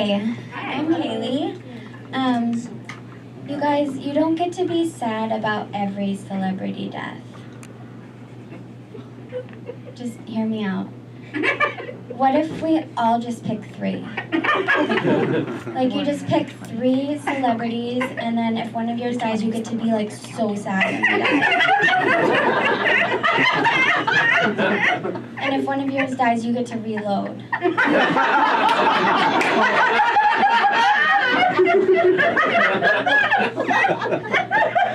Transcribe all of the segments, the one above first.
Hi, I'm Haley. You guys, you don't get to be sad about every celebrity death. Just hear me out. What if we all just pick 3? Like, you just pick 3 celebrities, and then if one of yours dies, you get to be, like, so sad when they die. And if one of yours dies, you get to reload.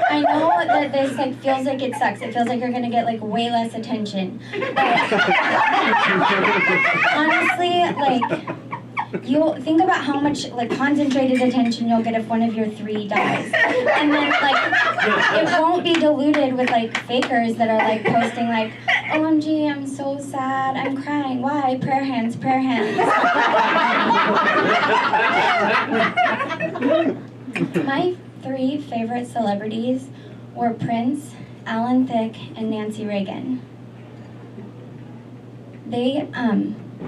I know that this, like, feels like it sucks. It feels like you're gonna get, like, way less attention. But honestly, like, you'll think about how much, like, concentrated attention you'll get if one of your 3 dies. And then, like, it won't be diluted with, like, fakers that are, like, posting, like, OMG, I'm so sad, I'm crying, why? Prayer hands, prayer hands. My 3 favorite celebrities were Prince, Alan Thicke, and Nancy Reagan. They,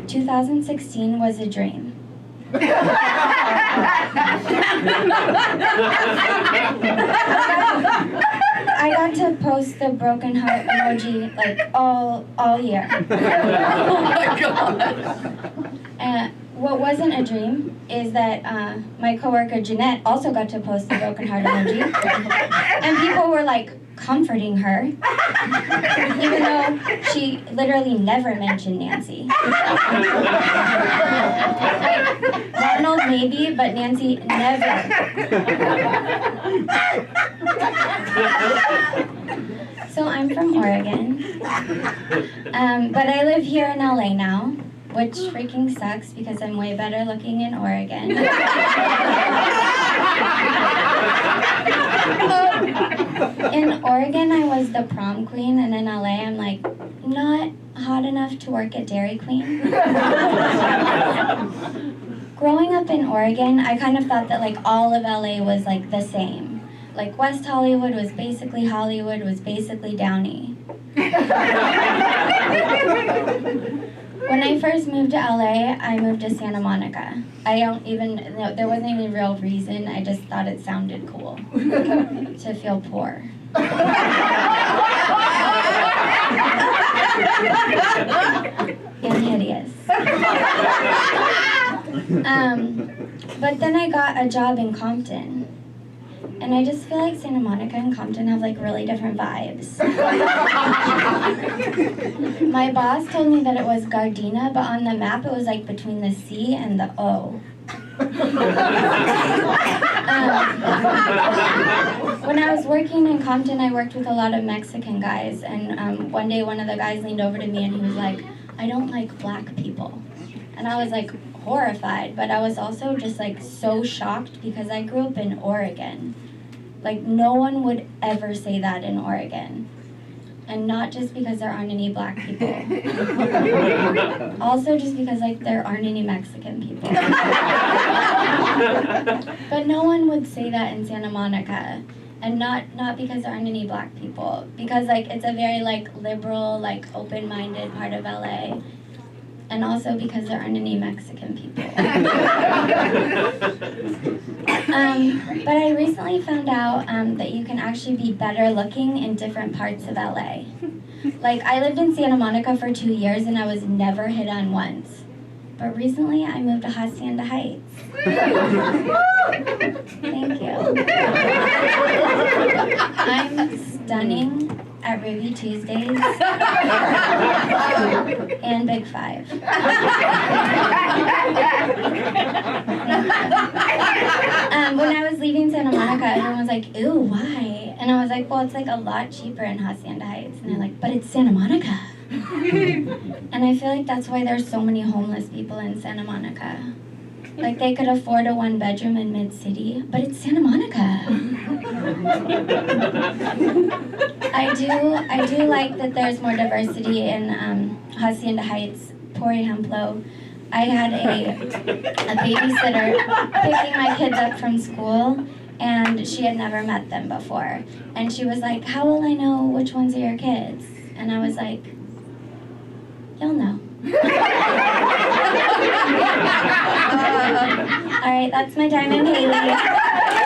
2016 was a dream. I got to post the broken heart emoji like all year. Oh my God! What wasn't a dream is that my coworker Jeanette also got to post the broken heart emoji, and people were like comforting her, even though she literally never mentioned Nancy. Ronald maybe, but Nancy never. So I'm from Oregon, but I live here in LA now, which freaking sucks because I'm way better looking in Oregon. In Oregon, I was the prom queen, and in LA, I'm like, not hot enough to work at Dairy Queen. Growing up in Oregon, I kind of thought that like all of LA was like the same. Like West Hollywood was basically Hollywood, was basically Downey. When I first moved to LA, I moved to Santa Monica. There wasn't any real reason, I just thought it sounded cool to feel poor. And hideous. But then I got a job in Compton. And I just feel like Santa Monica and Compton have like really different vibes. My boss told me that it was Gardena, but on the map it was like between the C and the O. When I was working in Compton, I worked with a lot of Mexican guys, and one day one of the guys leaned over to me and he was like, I don't like black people. And I was like horrified, but I was also just like so shocked because I grew up in Oregon. Like no one would ever say that in Oregon. And not just because there aren't any black people. Also just because like there aren't any Mexican people. But no one would say that in Santa Monica. And not because there aren't any black people. Because like it's a very like liberal, like open-minded part of LA. And also because there aren't any Mexican people. But I recently found out that you can actually be better looking in different parts of LA. Like, I lived in Santa Monica for 2 years and I was never hit on once. But recently I moved to Hacienda Heights. Thank you. I'm stunning at Ruby Tuesdays and Big Five. When I was leaving Santa Monica, everyone was like, ew, why? And I was like, well, it's like a lot cheaper in Hacienda Heights. And they're like, but it's Santa Monica. And I feel like that's why there's so many homeless people in Santa Monica. Like they could afford a 1-bedroom in mid-city, but it's Santa Monica. I do like that there's more diversity in Hacienda Heights, por ejemplo. I had a babysitter picking my kids up from school, and she had never met them before. And she was like, how will I know which ones are your kids? And I was like, you'll know. All right, that's my Diamond Haley.